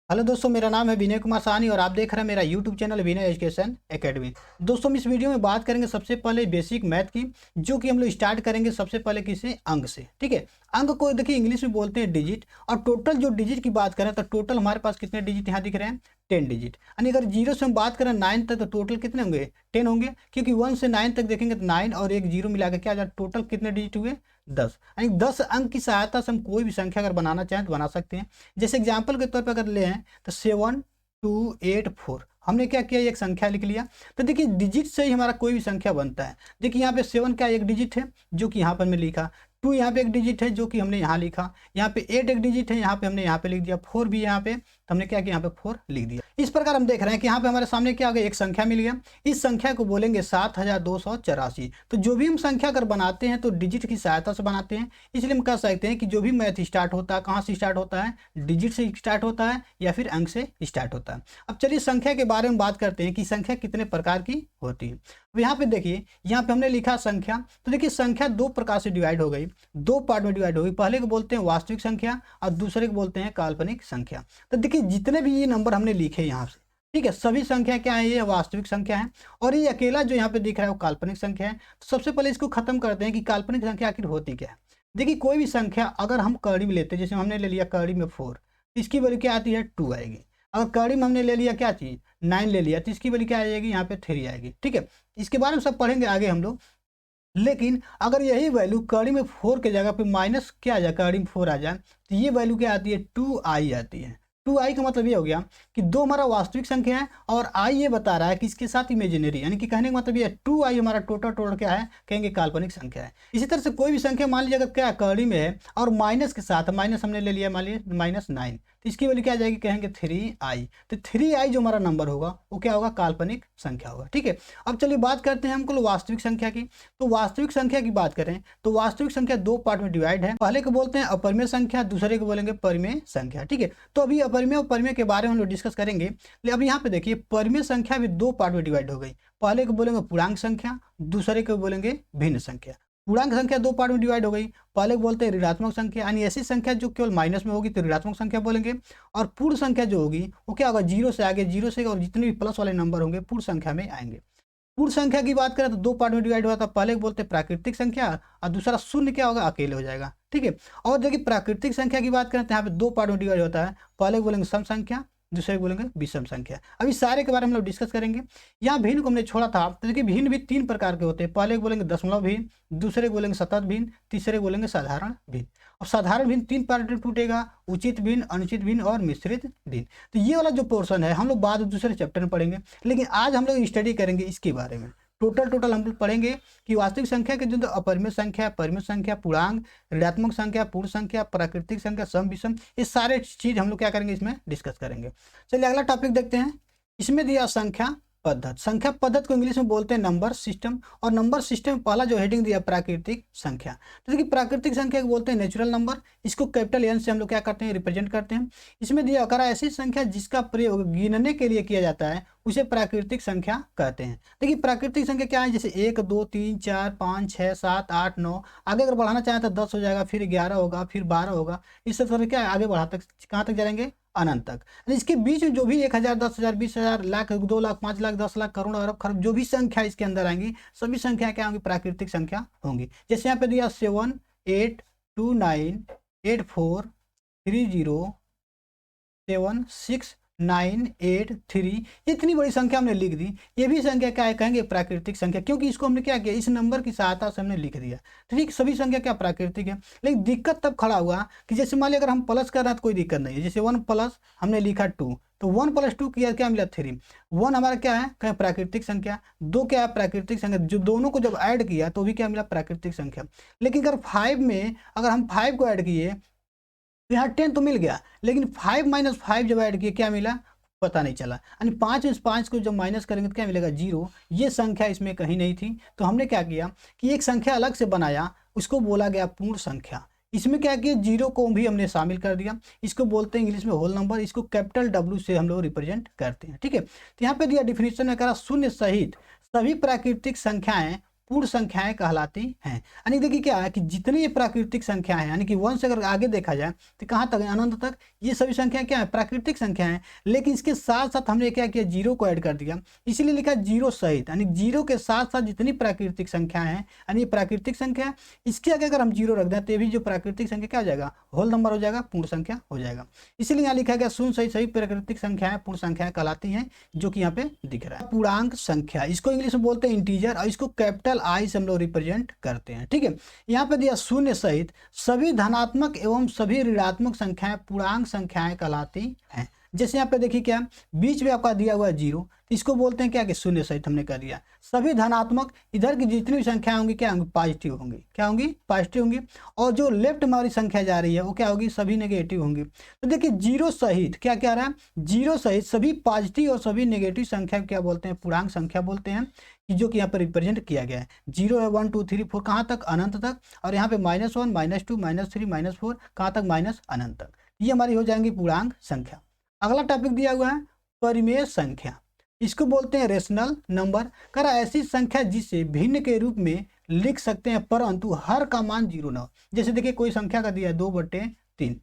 Hello दोस्तों, मेरा नाम है विनय कुमार साहनी और आप देख रहे हैं मेरा यूट्यूब चैनल विनय एजुकेशन एकेडमी। दोस्तों, हम इस वीडियो में बात करेंगे सबसे पहले बेसिक मैथ की, जो कि हम लोग स्टार्ट करेंगे सबसे पहले किसी अंक से। ठीक है, अंक को देखिए इंग्लिश में बोलते हैं डिजिट। और टोटल जो डिजिट की बात करें तो टोटल हमारे पास कितने डिजिट यहाँ दिख रहे हैं? 10 डिजिट। यानी अगर जीरो से हम बात करें 9 तक तो टोटल कितने होंगे? 10 होंगे, क्योंकि 1 से 9 तक देखेंगे तो 9 और एक जीरो मिला के क्या आ जाए? टोटल कितने डिजिट हुए? 10। यानी 10 अंक की सहायता से हम कोई भी संख्या अगर बनाना चाहें तो बना सकते हैं। जैसे एग्जाम्पल के तौर पर अगर ले तो 7284 हमने क्या किया? एक संख्या लिख लिया। तो देखिए डिजिट से ही हमारा कोई भी संख्या बनता है। देखिए यहाँ पे 7 का एक डिजिट है जो कि यहाँ पर मैं लिखा, 2 यहाँ पे एक डिजिट है जो कि हमने यहाँ लिखा, यहाँ पे 8 एक डिजिट है, यहाँ पे हमने यहाँ पे लिख दिया, 4 भी यहाँ पे, तो हमने क्या किया? यहाँ पे 4 लिख दिया। इस प्रकार हम देख रहे हैं कि यहाँ पे हमारे सामने क्या आ गया? एक संख्या मिल गया। इस संख्या को बोलेंगे 7284। तो जो भी हम संख्या अगर बनाते हैं तो डिजिट की सहायता से बनाते हैं। इसलिए हम कह सकते हैं कि जो भी मैथ स्टार्ट होता है कहाँ से स्टार्ट होता है? डिजिट से स्टार्ट होता है या फिर अंक से स्टार्ट होता है। अब चलिए संख्या के बारे में बात करते हैं कि संख्या कितने प्रकार की होती है। अब यहाँ पे देखिए, यहाँ पे हमने लिखा संख्या। तो देखिए संख्या दो प्रकार से डिवाइड हो गई, दो पार्ट में डिवाइड हो गई। पहले को बोलते हैं वास्तविक संख्या और दूसरे को बोलते हैं काल्पनिक संख्या। तो देखिए जितने भी ये नंबर हमने लिखे यहाँ से, ठीक है, सभी संख्या क्या है? ये वास्तविक संख्या है और ये अकेला जो यहाँ पे दिख रहा है वो काल्पनिक संख्या है। तो सबसे पहले इसको खत्म करते हैं कि काल्पनिक संख्या आखिर होती क्या है। देखिए कोई भी संख्या अगर हम कड़ी में लेते हैं, जैसे हमने ले लिया कड़ी में 4, इसकी वैल्यू क्या आती है? 2 आएगी। अगर कड़ी में हमने ले लिया क्या चीज? 9 ले लिया, तो इसकी वैल्यू क्या आएगी? यहाँ पे 3 आएगी। ठीक है, इसके बारे में सब पढ़ेंगे आगे हम लोग। लेकिन अगर यही वैल्यू कड़ी में 4 के जगह पे माइनस क्या आ जाए? कड़ी में 4 आ जाए, तो ये वैल्यू क्या आती है? 2i आती है। 2i का मतलब ये हो गया कि दो हमारा वास्तविक संख्या है और i ये बता रहा है कि इसके साथ इमेजिनरी, यानी कि कहने का मतलब ये 2i हमारा टोटल क्या है? कहेंगे काल्पनिक संख्या है। इसी तरह से कोई भी संख्या मान लीजिए अगर क्या कड़ी में है और माइनस के साथ, माइनस हमने ले लिया मान लीजिए -9, तो इसकी वैल्यू क्या आ जाएगी? कहेंगे 3i। तो 3i जो हमारा नंबर होगा वो क्या होगा? काल्पनिक संख्या होगा। ठीक है, अब चलिए बात करते हैं हमको वास्तविक संख्या की। तो वास्तविक संख्या की बात करें तो वास्तविक संख्या दो पार्ट में डिवाइड है। पहले को बोलते हैं अपरिमेय संख्या, दूसरे को बोलेंगे परिमेय संख्या। ठीक है, तो अभी अपरिमेय और परिमेय के बारे में हम लोग डिस्कस करेंगे। अब यहाँ पे देखिए परिमेय संख्या भी दो पार्ट में डिवाइड हो गई। पहले को बोलेंगे पूर्णांक संख्या, दूसरे को बोलेंगे भिन्न संख्या। पूर्णांक संख्या दो पार्ट में डिवाइड हो गई। पहले को बोलते हैं ऋणात्मक संख्या, यानी ऐसी संख्या जो केवल माइनस में होगी तो ऋणात्मक संख्या बोलेंगे। और पूर्ण संख्या जो होगी वो क्या होगा? जीरो से आगे, जीरो से और जितने भी प्लस वाले नंबर होंगे पूर्ण संख्या में आएंगे। पूर्ण संख्या की बात करें तो दो पार्ट में डिवाइड हुआ था। पहले बोलते हैं प्राकृतिक संख्या और दूसरा शून्य क्या होगा? अकेले हो जाएगा। ठीक है, और देखिए प्राकृतिक संख्या की बात करें तो यहाँ पे दो पार्ट में डिवाइड होता है। पहले बोलेंगे सम संख्या, दूसरे बोलेंगे विषम संख्या। अभी सारे के बारे में हम लोग डिस्कस करेंगे। यहाँ भिन्न को हमने छोड़ा था, तो देखिए भिन्न भी तीन प्रकार के होते हैं। पहले बोलेंगे दशमलव भिन्न, दूसरे बोलेंगे सतत भिन्न, तीसरे बोलेंगे साधारण भिन्न। और साधारण भिन्न तीन पार्ट में टूटेगा, उचित भिन्न, अनुचित भिन्न और मिश्रित भिन्न। तो ये वाला जो पोर्शन है हम लोग बाद में दूसरे चैप्टर में पढ़ेंगे, लेकिन आज हम लोग स्टडी करेंगे इसके बारे में। टोटल हम लोग पढ़ेंगे कि वास्तविक संख्या के जो अपरिमेय संख्या, परिमेय संख्या, पूर्णांक, ऋणात्मक संख्या, पूर्ण संख्या, प्राकृतिक संख्या, सम विषम, ये सारे चीज हम लोग क्या करेंगे? इसमें डिस्कस करेंगे। चलिए अगला टॉपिक देखते हैं। इसमें दिया संख्या पद्धत। संख्या पद्धत को इंग्लिश में बोलते हैं नंबर सिस्टम। और नंबर सिस्टम में पहला जो हेडिंग दिया प्राकृतिक संख्या। तो देखिए प्राकृतिक संख्या को बोलते हैं नेचुरल नंबर। इसको कैपिटल एन से हम लोग क्या करते हैं? रिप्रेजेंट करते हैं। इसमें दिया करा ऐसी संख्या जिसका प्रयोग गिनने के लिए किया जाता है उसे प्राकृतिक संख्या कहते हैं। देखिए प्राकृतिक संख्या क्या है? जैसे 1 2 3 4 5 6 7 8 9, आगे अगर बढ़ाना चाहें तो 10 हो जाएगा, फिर 11 होगा, फिर 12 होगा। इस तरह क्या आगे बढ़ाते कहाँ तक जाएंगे? अनंत तक। इसके बीच में जो भी 1000, 10,000, 20,000, लाख, 2 लाख, 5 लाख, 10 लाख, करोड़, अरब, खरब जो भी संख्या इसके अंदर आएंगी सभी संख्या क्या होंगी? प्राकृतिक संख्या होंगी। जैसे यहाँ पे दिया 7 8 2 9 8 4 3 0 7 6 9 8 3, इतनी बड़ी संख्या हमने लिख दी। ये भी संख्या क्या है? कहेंगे प्राकृतिक संख्या, क्योंकि इसको हमने क्या किया? इस नंबर की सहायता से हमने लिख दिया। ठीक, सभी संख्या क्या प्राकृतिक है। लेकिन दिक्कत तब खड़ा हुआ कि जैसे मान लिया अगर हम प्लस कर रहे हैं तो कोई दिक्कत नहीं है। जैसे 1 प्लस हमने लिखा 2, तो 1 + 2 किया क्या मिला? 3। 1 हमारा क्या है? कहें प्राकृतिक संख्या, 2 क्या है? प्राकृतिक संख्या। जो दोनों को जब ऐड किया तो भी क्या मिला? प्राकृतिक संख्या। लेकिन अगर 5 में अगर हम 5 को ऐड किए तो यहाँ 10 तो मिल गया, लेकिन 5 - 5 जब ऐड किए क्या मिला? पता नहीं चला। यानी 5 में से 5 को जब माइनस करेंगे तो क्या मिलेगा? 0। ये संख्या इसमें कहीं नहीं थी। तो हमने क्या किया कि एक संख्या अलग से बनाया, उसको बोला गया पूर्ण संख्या। इसमें क्या किया? 0 को भी हमने शामिल कर दिया। इसको बोलते हैं इंग्लिश में होल नंबर। इसको कैपिटल W से हम लोग रिप्रेजेंट करते हैं। ठीक है, तो यहाँ पे दिया डिफिनेशन में करा शून्य सहित सभी प्राकृतिक संख्याएं पूर्ण संख्याएं कहलाती हैं। यानी देखिए क्या है कि जितनी ये प्राकृतिक संख्या है, यानी कि 1 से अगर आगे देखा जाए तो कहाँ तक है, अनंत तक, ये सभी संख्याएं क्या है, प्राकृतिक संख्या है। लेकिन इसके साथ साथ हमने क्या किया, जीरो को ऐड कर दिया, इसीलिए लिखा जीरो सहित, यानी जीरो के साथ साथ जितनी प्राकृतिक संख्या है, यानी प्राकृतिक संख्या, इसके आगे अगर हम जीरो रख दें तो ये भी जो प्राकृतिक संख्या क्या हो जाएगा, होल नंबर हो जाएगा, पूर्ण संख्या हो जाएगा। इसीलिए यहाँ लिखा गया शून्य सहित सभी प्राकृतिक संख्याएं पूर्ण संख्याएं कहलाती हैं, जो कि यहाँ पे दिख रहा है। पूर्णांक संख्या, इसको इंग्लिश में बोलते हैं इंटीजर, और इसको कैपिटल आई से हम लोग रिप्रेजेंट करते हैं। ठीक है, यहाँ पे दिया शून्य सहित सभी धनात्मक एवं सभी ऋणात्मक संख्याएं पूर्णांक संख्याएं कहलाती हैं। जैसे यहाँ पे देखिए क्या बीच में आपका दिया हुआ है जीरो, इसको बोलते हैं क्या कि शून्य सहित हमने कर दिया। सभी धनात्मक, इधर की जितनी भी संख्या होंगी क्या होंगी, पॉजिटिव होंगी, क्या होंगी, पॉजिटिव होंगी। और जो लेफ्ट में हमारी संख्या जा रही है वो क्या होगी, सभी नेगेटिव होंगी। तो देखिए जीरो सहित क्या क्या रहा है, जीरो सहित सभी पॉजिटिव और सभी नेगेटिव संख्या क्या बोलते हैं, पूर्णांक संख्या बोलते हैं, जो कि यहाँ पर रिप्रेजेंट किया गया है। जीरो है 1 2 3 4 कहाँ तक, अनंत तक, और यहाँ पे -1 -2 -3 -4 कहाँ तक, माइनस अनंत तक। ये हमारी हो जाएंगी पूर्णांक संख्या। अगला टॉपिक दिया हुआ है परिमेय संख्या, इसको बोलते हैं रेशनल नंबर। करा ऐसी संख्या जिसे भिन्न के रूप में लिख सकते हैं परंतु हर का मान जीरो न हो। जैसे देखिए कोई संख्या का दिया है 2/3,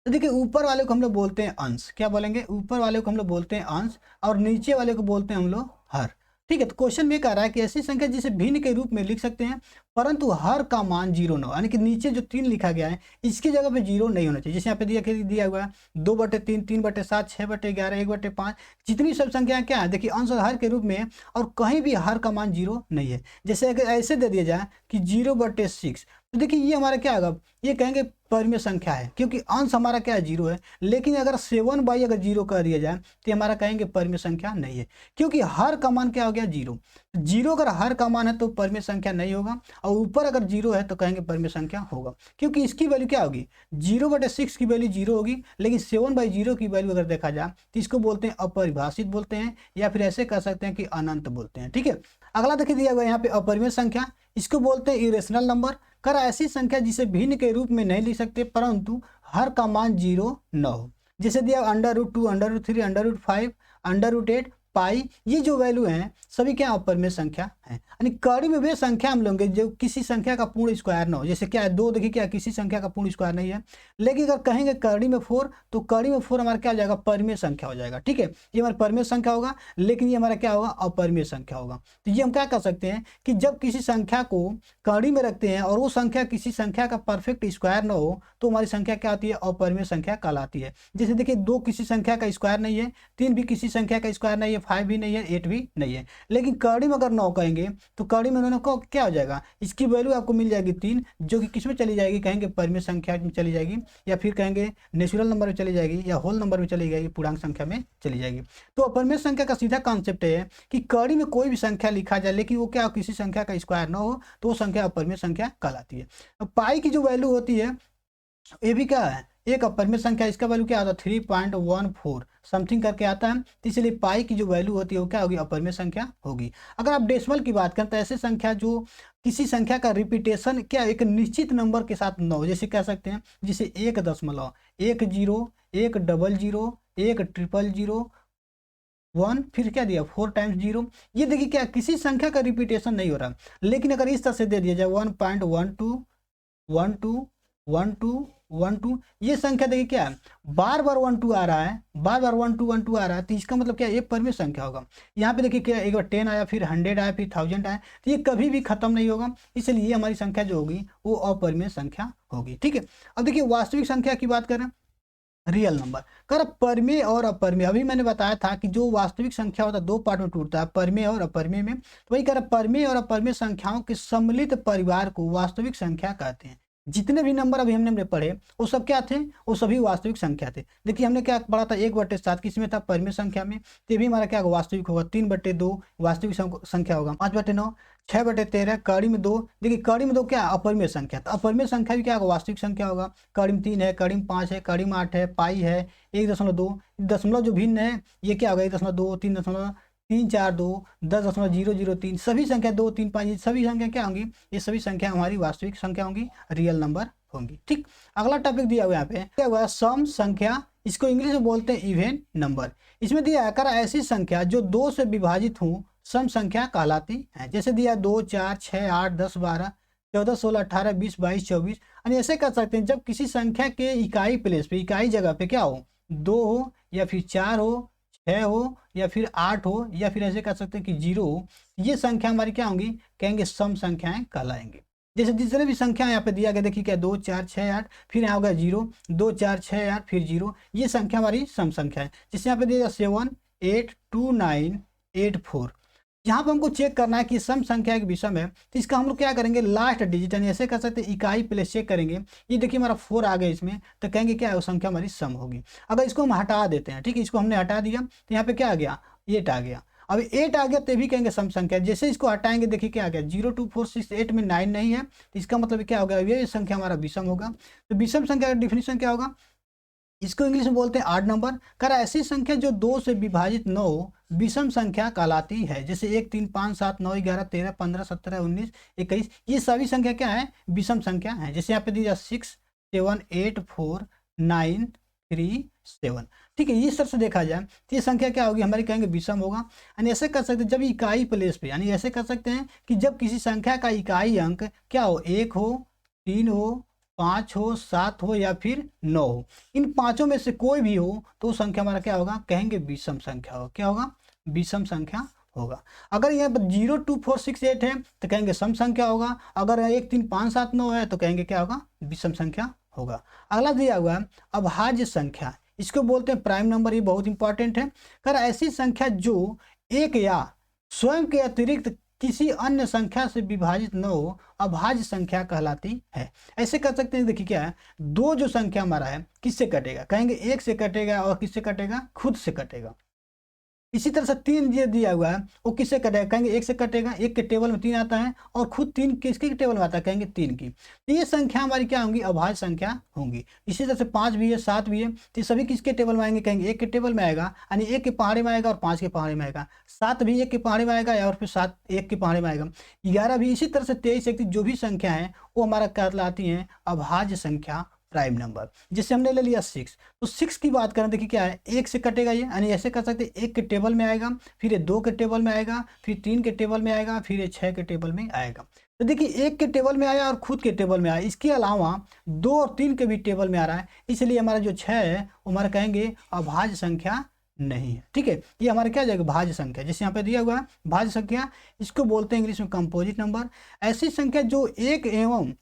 तो देखिए ऊपर वाले को हम लोग बोलते हैं अंश, क्या बोलेंगे, ऊपर वाले को हम लोग बोलते हैं अंश, और नीचे वाले को बोलते हैं हम लोग हर। ठीक है, तो क्वेश्चन में कह रहा है कि ऐसी संख्या जिसे भिन्न के रूप में लिख सकते हैं परंतु हर का मान जीरो न हो, यानी कि नीचे जो 3 लिखा गया है इसकी जगह पे जीरो नहीं होना चाहिए। जैसे यहाँ पे दिया हुआ है 2/3, 3/7, 6/11, 1/5, जितनी सब संख्याएं क्या है देखिए अंश और हर के रूप में, और कहीं भी हर का मान जीरो नहीं है। जैसे अगर ऐसे दे दिया जाए कि 0/6, तो देखिए ये हमारा क्या होगा, ये कहेंगे परिमेय संख्या है, क्योंकि अंश हमारा क्या है, जीरो है। लेकिन अगर 7/, अगर जीरो कर दिया जाए तो हमारा कहेंगे परिमेय संख्या नहीं है, क्योंकि हर का मान क्या हो गया, जीरो। जीरो अगर हर का मान है तो परिमेय संख्या नहीं होगा, और ऊपर अगर जीरो है तो कहेंगे परिमेय संख्या होगा, क्योंकि इसकी वैल्यू क्या होगी, 0/6 की वैल्यू जीरो होगी। लेकिन 7/0 की वैल्यू अगर देखा जाए तो इसको बोलते हैं अपरिभाषित बोलते हैं, या फिर ऐसे कह सकते हैं कि अनंत बोलते हैं। ठीक है, अगला देखिए दिया हुआ यहाँ पे अपरिमेय संख्या, इसको बोलते हैं इरेशनल नंबर। कर ऐसी संख्या जिसे भिन्न के रूप में नहीं लिख सकते परंतु हर का मान जीरो न हो। जैसे दिया √2, √3, √5, √8, पाई, ये जो वैल्यू हैं सभी क्या अपरिमेय संख्या है। यानी कड़ी में वे संख्या हम लेंगे जो किसी संख्या का पूर्ण स्क्वायर ना हो। जैसे क्या है 2, देखिए क्या किसी संख्या का पूर्ण स्क्वायर नहीं है। लेकिन अगर कहेंगे कड़ी में 4, तो कड़ी में 4 हमारा क्या हो जाएगा, परिमेय संख्या हो जाएगा। ठीक है, ये हमारा परिमेय संख्या होगा, लेकिन ये हमारा क्या होगा, अपरिमेय संख्या होगा। तो ये हम क्या कर सकते हैं कि जब किसी संख्या को कड़ी में रखते हैं और वो संख्या किसी संख्या का परफेक्ट स्क्वायर ना हो तो हमारी संख्या क्या आती है, अपरिमेय संख्या कहलाती है। जैसे देखिए 2 किसी संख्या का स्क्वायर नहीं है, 3 भी किसी संख्या का स्क्वायर नहीं है, 5 भी नहीं है, 8 भी नहीं है। लेकिन कड़ी में अगर 9 कहेंगे तो कड़ी में उन्होंने को क्या हो जाएगा, इसकी वैल्यू आपको मिल जाएगी 3, जो कि किस में चली जाएगी, कहेंगे परिमेय संख्या में चली जाएगी, या फिर कहेंगे नेचुरल नंबर में चली जाएगी, या होल नंबर में चली जाएगी, पूर्णांक संख्या में चली जाएगी। तो अपरिमेय संख्या का सीधा कॉन्सेप्ट है कि कड़ी में कोई भी संख्या लिखा जाए लेकिन वो क्या किसी संख्या का स्क्वायर ना हो तो वो संख्या अपरिमेय संख्या कहलाती है। अब पाई की जो वैल्यू होती है ये भी क्या है, एक अपरिमेय संख्या, इसका वैल्यू क्या आता है 3.14 समथिंग करके आता है। तो इसलिए पाई की जो वैल्यू होती है वो क्या होगी, अपरिमेय संख्या होगी। अगर आप डेसिमल की बात करें तो ऐसे संख्या जो किसी संख्या का रिपीटेशन क्या एक निश्चित नंबर के साथ न हो, जैसे कह सकते हैं जैसे 1.10, 1 0, 1 00, 1 000, 1, फिर क्या दिया 4 टाइम्स 0। ये देखिए क्या किसी संख्या का रिपीटेशन नहीं हो रहा। लेकिन अगर इस तरह से दे दिया जाए 1.12 12 12 12, ये संख्या देखिए क्या है बार बार 12 आ रहा है, बार बार 12 आ रहा है, तो इसका मतलब क्या एक परिमेय संख्या होगा। यहाँ पे देखिए क्या एक बार 10 आया, फिर 100 आया, फिर 1000 आया, तो ये कभी भी खत्म नहीं होगा। इसलिए ये हमारी संख्या जो होगी वो अपरिमेय संख्या होगी। ठीक है, अब देखिए वास्तविक संख्या की बात करें, रियल नंबर। कर परिमेय और अपरिमेय, अभी मैंने बताया था कि जो वास्तविक संख्या होता है 2 पार्ट में टूटता है, परिमेय और अपरिमेय में। तो वही कर परिमेय और अपरिमेय संख्याओं के सम्मिलित परिवार को वास्तविक संख्या कहते हैं। जितने भी नंबर अभी हमने पढ़े वो सब क्या थे, वो सभी वास्तविक संख्या थे। देखिए हमने क्या पढ़ा था 1/7 किसमें था, परिमेय संख्या में, तो भी हमारा क्या होगा वास्तविक होगा। 3/2 वास्तविक संख्या होगा। 5/9, 6/13, कड़ी में 2, देखिए कड़ी में 2 क्या अपरिमेय संख्या, तो अपरिमेय संख्या भी क्या होगा वास्तविक संख्या होगा। कड़ी में 3 है, कड़ी में 5 है, कड़ी में 8 है, पाई है 1.2, दशमलव जो भिन्न है ये क्या होगा 1.2, 3.342, 10.003, सभी संख्या 2 3 5 ये सभी संख्या क्या होंगी, ये सभी संख्या हमारी वास्तविक संख्या होंगी, रियल नंबर होंगी। ठीक, अगला टॉपिक दिया हुआ यहाँ पे क्या हुआ, सम संख्या इसको इंग्लिश में बोलते हैं इवेन नंबर। इसमें दिया आकर ऐसी संख्या जो 2 से विभाजित हो सम संख्या कहलाती है। जैसे दिया 2, 4, 6, 8, 10, 12, 14, 16, 18, 20, 22, 24। यानी ऐसे कर सकते हैं जब किसी संख्या के इकाई प्लेस पे, इकाई जगह पे क्या हो, 2 हो या फिर 4 हो, 6 हो या फिर 8 हो, या फिर ऐसे कर सकते हैं कि 0 हो, ये संख्या हमारी क्या होंगी, कहेंगे सम संख्याएं कहलाएंगे। जैसे जितने भी संख्या यहाँ पे दिया गया देखिए क्या 2, 4, 6, 8, फिर यहाँ होगा 0, 2, 4, 6, 8, फिर 0, ये संख्या हमारी सम संख्या है। जैसे यहाँ पे दिया 7, 8, 2, 9, 8, 4। यहाँ पे हमको चेक करना है कि सम संख्या की विषम है, तो इसका हम लोग क्या करेंगे, लास्ट डिजिट यानी ऐसे कर सकते हैं इकाई प्लेस चेक करेंगे। ये देखिए हमारा 4 आ गया इसमें, तो कहेंगे क्या है, वो संख्या हमारी सम होगी। अगर इसको हम हटा देते हैं, ठीक है, इसको हमने हटा दिया तो यहाँ पे क्या आ गया, 8 आ गया। अब 8 आ गया तो भी कहेंगे सम संख्या। जैसे इसको हटाएंगे देखिए क्या आ गया, 0, 2, 4, 6, 8 में 9 नहीं है, तो इसका मतलब क्या होगा, ये संख्या हमारा विषम होगा। तो विषम संख्या का डिफिनीशन क्या होगा, इसको इंग्लिश में बोलते हैं ऑड नंबर। कर ऐसी संख्या जो 2 से विभाजित न हो विषम संख्या कहलाती है। जैसे 1, 3, 5, 7, 9, 11, 13, 15, 17, 19, 21, ये सभी संख्या क्या है, विषम संख्या है। जैसे यहाँ पे दिया 6, 7, 8, 4, 9, 3, 7। ठीक है, इस तरह से देखा जाए तो ये संख्या क्या होगी, हमारी कहेंगे विषम होगा। यानी ऐसे कर सकते हैं जब इकाई प्लेस पे, यानी ऐसे कर सकते हैं कि जब किसी संख्या का इकाई अंक क्या हो, 1 हो, 3 हो, 5 हो, 7 हो या फिर 9 हो, इन पांचों में से कोई भी हो तो वो संख्या हमारा क्या होगा, कहेंगे विषम संख्या होगा। क्या होगा, विषम संख्या होगा। अगर यहाँ पर 0, 2, 4, 6, 8 है तो कहेंगे सम संख्या होगा। अगर 1, 3, 5, 7, 9 है तो कहेंगे क्या होगा, विषम संख्या होगा। अगला दिया हुआ है अभाज्य संख्या, इसको बोलते हैं प्राइम नंबर। ये बहुत इंपॉर्टेंट है। कर ऐसी संख्या जो एक या स्वयं के अतिरिक्त किसी अन्य संख्या से विभाजित न हो अभाज्य संख्या कहलाती है। ऐसे कर सकते हैं, देखिए क्या है, 2 जो संख्या हमारा है किससे कटेगा, कहेंगे 1 से कटेगा, और किससे कटेगा, खुद से कटेगा। इसी तरह से 3 ये दिया हुआ है, वो किससे कटेगा, कहेंगे 1 से कटेगा, 1 के टेबल में 3 आता है, और खुद 3 किसके टेबल में आता है, कहेंगे 3 की। तो ये संख्या हमारी क्या होंगी, अभाज्य संख्या होंगी। इसी तरह से 5 भी है, 7 भी है, तो ये सभी किसके टेबल में आएंगे, कहेंगे 1 के टेबल में आएगा, यानी 1 के पहाड़े में आएगा और 5 के पहाड़े में आएगा। 7 भी 1 के पहाड़े में आएगा और फिर 7 1 के पहाड़े में आएगा। 11 भी। इसी तरह से 23, 31 जो भी संख्या है वो हमारा कहलाती है अभाज्य संख्या, प्राइम नंबर। जैसे हमने ले लिया 6, तो 6 की बात करें, देखिए क्या है, 1 से कटेगा ये, यानी ऐसे कर सकते हैं 1 के टेबल में आएगा, फिर ये 2 के टेबल में आएगा, फिर 3 के टेबल में आएगा, फिर ये 6 के टेबल में आएगा। तो देखिए 1 के टेबल में आया और खुद के टेबल में आया, इसके अलावा 2 और 3 के भी टेबल में आ रहा है, इसलिए हमारा जो 6 है वो हमारा कहेंगे अभाज्य संख्या नहीं है। ठीक है, ये हमारा क्या जाएगा, भाज्य संख्या। जैसे यहाँ पे दिया हुआ है भाज्य संख्या, इसको बोलते हैं इंग्लिश में कंपोजिट नंबर। ऐसी संख्या जो एक एवं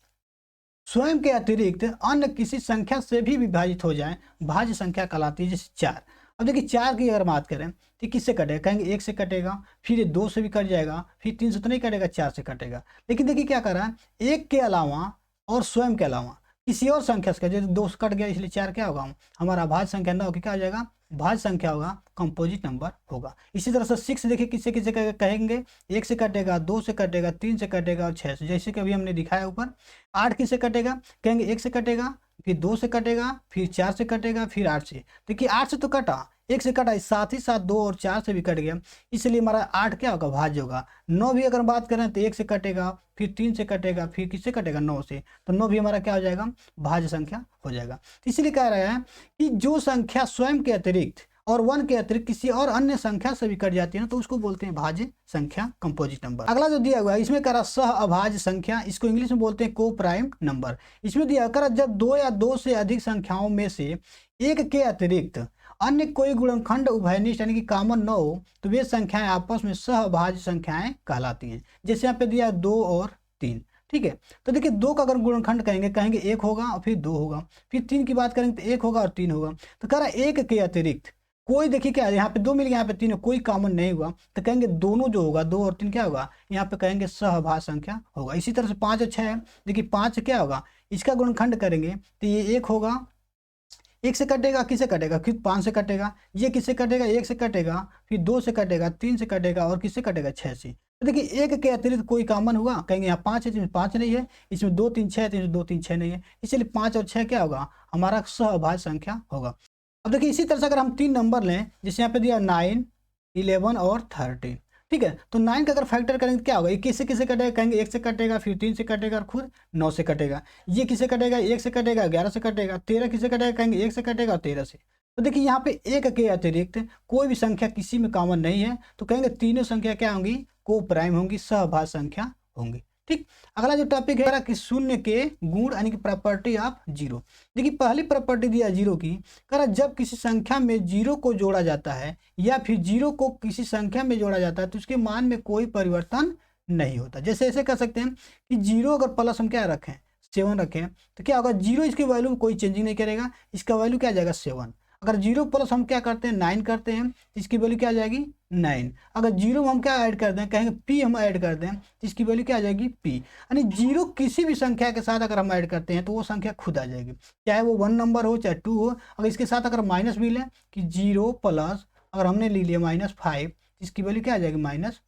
स्वयं के अतिरिक्त अन्य किसी संख्या से भी विभाजित हो जाए भाज्य संख्या कहलाती है। जैसे 4, अब देखिए 4 की अगर बात करें तो किससे कटेगा, कहेंगे 1 से कटेगा, फिर ये 2 से भी कट जाएगा, फिर 3 से तो नहीं कटेगा, 4 से कटेगा। लेकिन देखिए क्या कर रहा है, 1 के अलावा और स्वयं के अलावा किसी और संख्या से, जैसे 2 से कट गया इसलिए 4 क्या होगा, हमारा भाज्य संख्या न होकर क्या हो जाएगा, भाज्य संख्या होगा, कंपोजिट नंबर होगा। इसी तरह से 6 देखिए किससे किससे कहेंगे, 1 से कटेगा, 2 से कटेगा, 3 से कटेगा और 6 से, जैसे कि अभी हमने दिखाया ऊपर। 8 किससे कटेगा, कहेंगे 1 से कटेगा, फिर 2 से कटेगा, फिर 4 से कटेगा, फिर 8 से। देखिए 8 से तो कटा, 1 से कटा, साथ ही साथ 2 और 4 से भी कट गया, इसलिए हमारा 8 क्या होगा, भाज्य होगा। 9 भी अगर बात करें तो 1 से कटेगा, फिर 3 से कटेगा, फिर किससे कटेगा, 9 से, तो 9 भी हमारा क्या हो जाएगा, भाज्य संख्या हो जाएगा। तो इसलिए कह रहा है कि जो संख्या स्वयं के अतिरिक्त और 1 के अतिरिक्त किसी और अन्य संख्या से भी कट जाती है ना, तो उसको बोलते हैं भाज्य संख्या, कंपोजिट नंबर। अगला जो दिया हुआ है इसमें करा सह अभाज्य संख्या, इसको इंग्लिश में बोलते हैं को प्राइम नंबर। इसमें दिया करा जब 2 या 2 से अधिक संख्याओं में से एक के अतिरिक्त अन्य कोई गुणनखंड उभयनिष्ठ यानी कि कॉमन न हो तो वे संख्याएं आपस में सह अभाज्य संख्याएं कहलाती हैं। जैसे यहाँ पे दिया 2 और 3। ठीक है, तो देखिए 2 का अगर गुणनखंड कहेंगे 1 होगा और फिर 2 होगा, फिर 3 की बात करेंगे तो 1 होगा और 3 होगा। तो कह रहा 1 के अतिरिक्त कोई, देखिए क्या यहाँ पे 2 मिल गया, यहाँ पे 3 कोई कॉमन नहीं हुआ, तो कहेंगे दोनों जो होगा 2 और 3 क्या होगा, यहाँ पे कहेंगे सहभाज्य संख्या होगा। इसी तरह से 5 और 6 है, देखिए 5 क्या होगा, इसका गुणनखंड करेंगे तो ये 1 होगा, 1 से कटेगा, किससे कटेगा, फिर 5 से कटेगा, ये किससे कटेगा, 1 से कटेगा, फिर 2 से कटेगा, 3 से कटेगा और किससे कटेगा, 6 से। तो देखिए 1 के अतिरिक्त कोई कॉमन हुआ, कहेंगे यहाँ 5 है, 5 नहीं है, इसमें 2 3 6 है, 2 3 6 नहीं है, इसलिए 5 और 6 क्या होगा, हमारा सहभाज्य संख्या होगा। अब देखिए इसी तरह से अगर हम 3 नंबर लें, जैसे यहाँ पे दिया 9, 11 और 13। ठीक है, तो 9 का अगर फैक्टर करेंगे तो क्या होगा, ये किससे किससे कटेगा, कहेंगे 1 से कटेगा, फिर 3 से कटेगा और खुद 9 से कटेगा। ये किससे कटेगा, 1 से कटेगा, 11 से कटेगा। 13 किससे कटेगा, कहेंगे 1 से कटेगा और 13 से। तो देखिए यहाँ पे एक के अतिरिक्त कोई भी संख्या किसी में कॉमन नहीं है, तो कहेंगे तीनों संख्या क्या होंगी, को प्राइम होंगी, सहभाज्य संख्या होंगी। ठीक, अगला जो टॉपिक है कि शून्य के गुण यानी कि प्रॉपर्टी ऑफ जीरो। देखिए पहली प्रॉपर्टी दिया जीरो की, करा जब किसी संख्या में जीरो को जोड़ा जाता है या फिर जीरो को किसी संख्या में जोड़ा जाता है तो उसके मान में कोई परिवर्तन नहीं होता। जैसे ऐसे कर सकते हैं कि जीरो अगर प्लस हम क्या रखें 7 रखें तो क्या होगा, जीरो इसके वैल्यू में कोई चेंजिंग नहीं करेगा, इसका वैल्यू क्या आ जाएगा 7। अगर जीरो प्लस हम क्या करते हैं 9 करते हैं, इसकी वैल्यू क्या आ जाएगी 9। अगर जीरो में हम क्या ऐड कर दें, कहेंगे पी हम ऐड कर दें, इसकी वैल्यू क्या आ जाएगी पी। यानी जीरो किसी भी संख्या के साथ अगर हम ऐड करते हैं तो वो संख्या खुद आ जाएगी, चाहे वो 1 नंबर हो चाहे 2 हो। अगर इसके साथ अगर माइनस भी लें कि जीरो प्लस अगर हमने ले लिया -5, इसकी वैल्यू क्या आ जाएगी -5।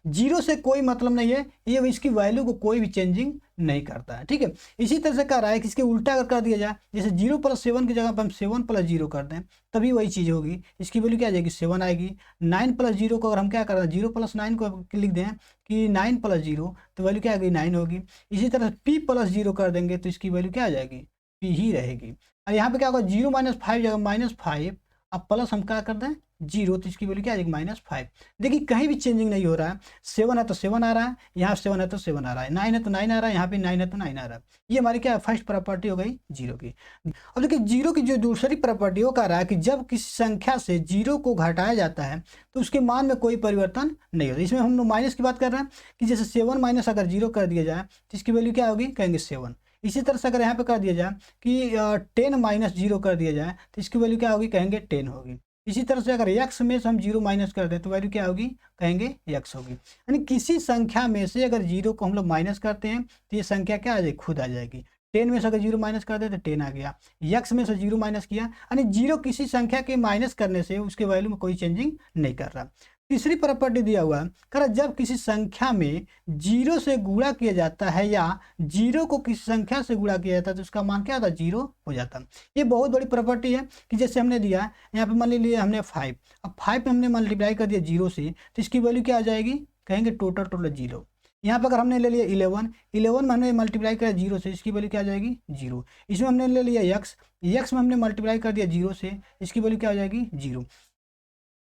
जीरो से कोई मतलब नहीं है, ये इसकी वैल्यू को कोई भी चेंजिंग नहीं करता है। ठीक है, इसी तरह से कह रहा है कि इसके उल्टा अगर कर दिया जाए, जैसे 0 + 7 की जगह पर हम 7 + 0 कर दें तभी वही चीज़ होगी, इसकी वैल्यू क्या आ जाएगी 7 आएगी। 9 + 0 को अगर हम क्या कर रहे हैं 0 + 9 को लिख दें कि 9 + 0 तो वैल्यू क्या आएगी 9 होगी। इसी तरह p + 0 कर देंगे तो इसकी वैल्यू क्या आ जाएगी p ही रहेगी। और यहाँ पे क्या होगा 0 - 5 जगह -5, अब प्लस हम क्या कर दें 0 तो इसकी वैल्यू क्या आ जाएगी -5। देखिए कहीं भी चेंजिंग नहीं हो रहा है, 7 है तो 7 आ रहा है, यहाँ 7 है तो 7 आ रहा है, 9 है तो 9 आ रहा है, यहाँ पे 9 है तो 9 आ रहा है। ये हमारी क्या फर्स्ट प्रॉपर्टी हो गई जीरो की। अब देखिए जीरो की जो दूसरी प्रॉपर्टी वो कह रहा है कि जब किसी संख्या से जीरो को घटाया जाता है तो उसके मान में कोई परिवर्तन नहीं होता। इसमें हम लोग माइनस की बात कर रहे हैं कि जैसे 7 माइनस अगर 0 कर दिया जाए तो इसकी वैल्यू क्या होगी, कहेंगे 7। इसी तरह से अगर यहाँ पे कर दिया जाए कि 10 - 0 कर दिया जाए तो इसकी वैल्यू क्या होगी, कहेंगे 10 होगी। इसी तरह से अगर x में से हम 0 माइनस कर दें तो वैल्यू क्या होगी, कहेंगे x होगी। यानी किसी संख्या में से अगर 0 को हम लोग माइनस करते हैं तो ये संख्या क्या आ जाएगी, खुद आ जाएगी। 10 में से अगर 0 माइनस कर दें तो 10 आ गया, x में से 0 माइनस किया, यानी 0 किसी संख्या के माइनस करने से उसके वैल्यू में कोई चेंजिंग नहीं कर रहा। तीसरी प्रॉपर्टी दिया हुआ है, करा जब किसी संख्या में 0 से गुणा किया जाता है या 0 को किसी संख्या से गुणा किया जाता है तो उसका मान क्या होता है, 0 हो जाता है। ये बहुत बड़ी प्रॉपर्टी है कि जैसे हमने दिया यहाँ पे मान लिया हमने 5, अब 5 पे हमने मल्टीप्लाई कर दिया 0 से तो इसकी वैल्यू क्या आ जाएगी, कहेंगे टोटल 0। यहाँ पर अगर हमने ले लिया 11 में हमने मल्टीप्लाई किया 0 से, इसकी वैल्यू क्या आ जाएगी 0। इसमें हमने ले लिया x में हमने मल्टीप्लाई कर दिया 0 से, इसकी वैल्यू क्या आ जाएगी 0।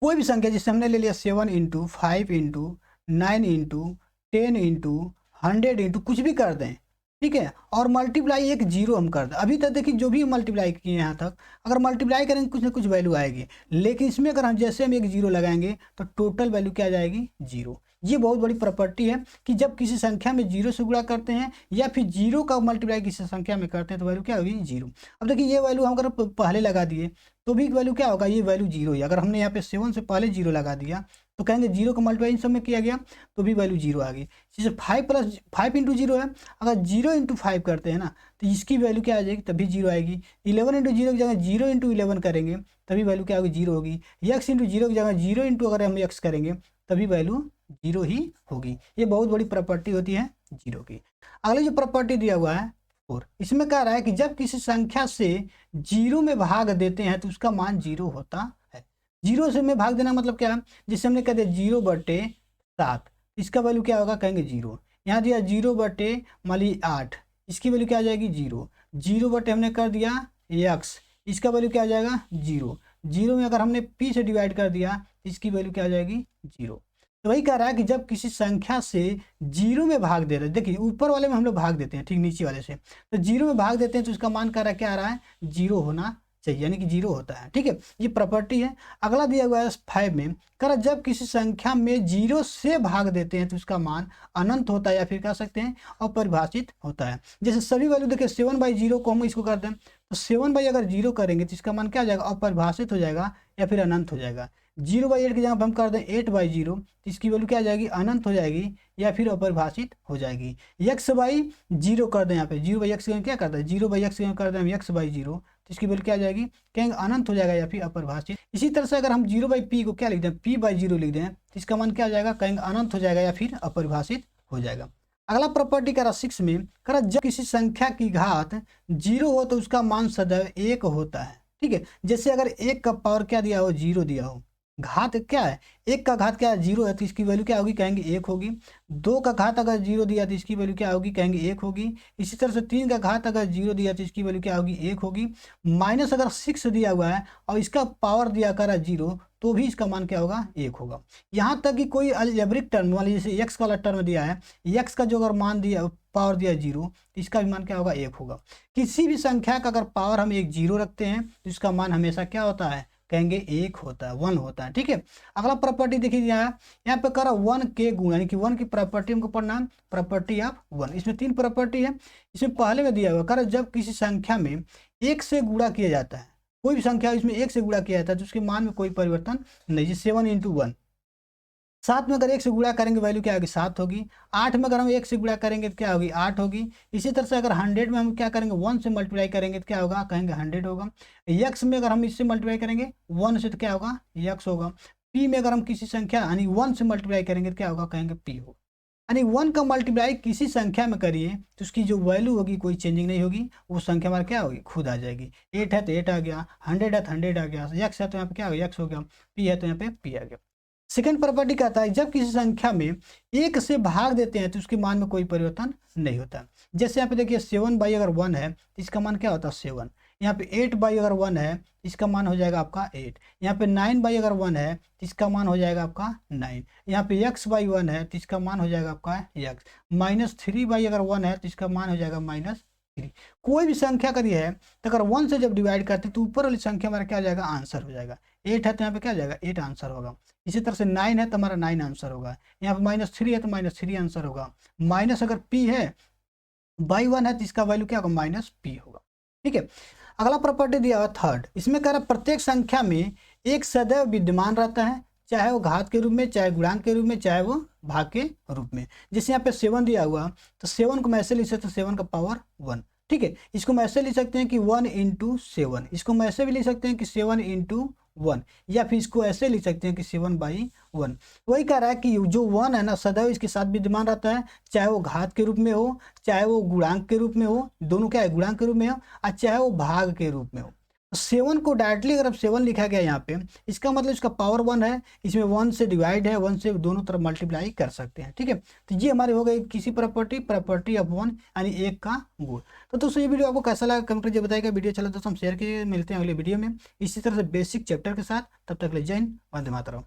कोई भी संख्या जिससे हमने ले लिया 7 × 5 × 9 × 10 × 100 कुछ भी कर दें, ठीक है, और मल्टीप्लाई एक 0 हम कर दें। अभी तक देखिए जो भी हम मल्टीप्लाई किए यहाँ तक अगर मल्टीप्लाई करेंगे कुछ ना कुछ वैल्यू आएगी, लेकिन इसमें अगर हम जैसे हम एक 0 लगाएंगे तो टोटल वैल्यू क्या आ जाएगी 0। ये बहुत बड़ी प्रॉपर्टी है कि जब किसी संख्या में 0 से गुणा करते हैं या फिर 0 का मल्टीप्लाई किसी संख्या में करते हैं तो वैल्यू क्या होगी 0। अब देखिए ये वैल्यू हम अगर पहले लगा दिए तो भी वैल्यू क्या होगा, ये वैल्यू 0 ही। अगर हमने यहाँ पे 7 से पहले 0 लगा दिया तो कहेंगे 0 का मल्टीप्लाई इन सब में किया गया तो भी वैल्यू 0 आ गई। जैसे 5 + 5 × 0 है, अगर 0 × 5 करते हैं ना तो इसकी वैल्यू क्या आ जाएगी, तभी 0 आएगी। 11 × 0 की जगह 0 × 11 करेंगे तभी वैल्यू क्या होगी 0 होगी। x × 0 की जगह 0 × अगर हम x करेंगे तभी वैल्यू 0 ही होगी। ये बहुत बड़ी प्रॉपर्टी होती है 0 की। अगली जो प्रॉपर्टी दिया हुआ है 4, इसमें कह रहा है कि जब किसी संख्या से 0 में भाग देते हैं तो उसका मान 0 होता है। 0 से में भाग देना मतलब क्या है, जैसे हमने कह दिया 0/7, इसका वैल्यू क्या होगा, कहेंगे 0। यहाँ दिया 0/8, इसकी वैल्यू क्या आ जाएगी 0। 0 हमने कर दिया x, इसका वैल्यू क्या आ जाएगा 0। 0 में अगर हमने p से डिवाइड कर दिया इसकी वैल्यू क्या आ जाएगी 0। तो वही कह रहा है कि जब किसी संख्या से 0 में भाग दे रहे हैं, देखिए ऊपर वाले में हम लोग भाग देते हैं, ठीक नीचे वाले से, तो 0 में भाग देते हैं तो उसका मान कह रहा है क्या आ रहा है 0 होना चाहिए, यानी कि 0 होता है। ठीक है, ये प्रॉपर्टी है। अगला दिया हुआ है 5 में, कह रहा जब किसी संख्या में 0 से भाग देते हैं तो उसका मान अनंत होता है या फिर कह सकते हैं अपरिभाषित होता है। जैसे सभी वैल्यू देखिए 7/0 को हम इसको कर दें तो 7 अगर 0 करेंगे तो इसका मान क्या आ जाएगा, अपरिभाषित हो जाएगा या फिर अनंत हो जाएगा। 0/8 की जगह पर हम कर दें 8/0 तो इसकी वैल्यू क्या आ जाएगी, अनंत हो जाएगी या फिर अपरिभाषित हो जाएगी। x/0 कर दें, यहाँ पे 0/x क्या करता है 0/x कर दें हम x/0 तो इसकी वैल्यू क्या आ जाएगी, कहेंगे अनंत हो जाएगा या फिर अपरिभाषित। इसी तरह से अगर हम 0/p को क्या लिख दें p/0 लिख दें तो इसका मान क्या आ जाएगा, कहेंगे अनंत हो जाएगा या फिर अपरिभाषित हो जाएगा। अगला प्रॉपर्टी करा 6 में, करा जब किसी संख्या की घात 0 हो तो उसका मान सदैव 1 होता है। ठीक है, जैसे अगर 1 का पावर क्या दिया हो 0 दिया हो घात क्या है, 1 का घात क्या है 0 है, तो इसकी वैल्यू क्या होगी, कहेंगे 1 होगी। 2 का घात अगर 0 दिया तो इसकी वैल्यू क्या होगी, कहेंगे 1 होगी। इसी तरह से 3 का घात अगर 0 दिया तो इसकी वैल्यू क्या होगी, 1 होगी। माइनस अगर 6 दिया हुआ है और इसका पावर दिया कर है 0, तो भी इसका मान क्या होगा, 1 होगा। यहाँ तक कि कोई अलजेब्रिक टर्म मान लीजिए जैसे x वाला टर्म दिया है, x का जो अगर मान दिया पावर दिया 0, तो इसका भी मान क्या होगा, 1 होगा। किसी भी संख्या का अगर पावर हम 0 रखते हैं तो इसका मान हमेशा क्या होता है, कहेंगे 1 होता है, 1 होता है। ठीक है, अगला प्रॉपर्टी देखिए यहाँ पे करा 1 के गुण, यानी कि 1 की प्रॉपर्टी हमको पढ़ना है, प्रॉपर्टी ऑफ 1। इसमें 3 प्रॉपर्टी है। इसमें पहले में दिया हुआ करा जब किसी संख्या में 1 से गुणा किया जाता है, कोई भी संख्या इसमें 1 से गुणा किया जाता है तो उसके मान में कोई परिवर्तन नहीं। जैसे 7 × 1, 7 में अगर 1 से गुणा करेंगे वैल्यू क्या होगी, 7 होगी। 8 में अगर हम 1 से गुणा करेंगे तो क्या होगी, 8 होगी। इसी तरह से अगर 100 में हम क्या करेंगे, 1 से मल्टीप्लाई करेंगे तो क्या होगा, कहेंगे 100 होगा। यक्स में अगर हम इससे मल्टीप्लाई करेंगे 1 से तो क्या होगा, यक्स होगा। पी में अगर हम किसी संख्या यानी 1 से मल्टीप्लाई करेंगे तो क्या होगा, कहेंगे पी होगा। यानी 1 का मल्टीप्लाई किसी संख्या में करिए तो उसकी जो वैल्यू होगी कोई चेंजिंग नहीं होगी, वो संख्या हमारा क्या होगी, खुद आ जाएगी। 8 है तो 8 आ गया, 100 है तो 100 आ गया, यक्स है तो यहाँ पे क्या हो गया, यक्स हो गया, पी है तो यहाँ पे पी आ गया। सेकेंड प्रॉपर्टी कहता है जब किसी संख्या में 1 से भाग देते हैं तो उसके मान में कोई परिवर्तन नहीं होता। जैसे यहाँ पे देखिए 7 अगर 1 है तो इसका मान क्या होता है, 7। यहाँ पे 8 अगर 1 है इसका मान हो जाएगा आपका 8। यहाँ पे 9 अगर 1 है तो इसका मान हो जाएगा आपका 9। यहाँ पे x 1 है तो इसका मान हो जाएगा आपका x। -3 अगर 1 है तो इसका मान हो जाएगा -3। कोई भी संख्या करी है तो अगर 1 से जब डिवाइड करते हैं तो ऊपर वाली संख्या हमारा क्या हो जाएगा, आंसर हो जाएगा। 8 है तो यहाँ पे क्या हो जाएगा, 8 आंसर होगा। इसी तरह से 9 है तो हमारा 9 आंसर होगा। यहाँ पे -3 है तो -3 आंसर होगा। माइनस अगर p है /1 है तो इसका वैल्यू क्या होगा, -p होगा। ठीक है, अगला प्रॉपर्टी दिया हुआ थर्ड। इसमें कह रहा है प्रत्येक संख्या में एक सदैव विद्यमान रहता है, चाहे वो घात के रूप में, चाहे गुणांक के रूप में, चाहे वो भाग के रूप में। जैसे यहाँ पे 7 दिया हुआ तो 7 को मैं ऐसे लिख सकते हैं 7 का पावर 1। ठीक है, इसको मैं ऐसे लिख सकते हैं कि 1 × 7। इसको मैं ऐसे भी लिख सकते हैं कि 7 × 1, या फिर इसको ऐसे लिख सकते हैं कि 7/1। वही कह रहा है कि जो 1 है ना सदैव इसके साथ विद्यमान रहता है, चाहे वो घात के रूप में हो, चाहे वो गुणांक के रूप में हो, दोनों क्या है, गुणांक के रूप में हो, और चाहे वो भाग के रूप में हो। 7 को डायरेक्टली अगर 7 लिखा गया यहाँ पे, इसका मतलब इसका पावर 1 है, इसमें 1 से डिवाइड है, 1 से दोनों तरफ मल्टीप्लाई कर सकते हैं। ठीक है, तो ये हमारे हो गए किसी प्रॉपर्टी ऑफ 1 यानी 1 का गुण। तो दोस्तों ये वीडियो आपको कैसा लगा कमेंट करके बताइएगा। वीडियो चला दोस्तों हम शेयर कीजिए। मिलते हैं अगले वीडियो में इसी तरह से बेसिक चैप्टर के साथ। तब तक ले जय हिंद, वंदे मातरम।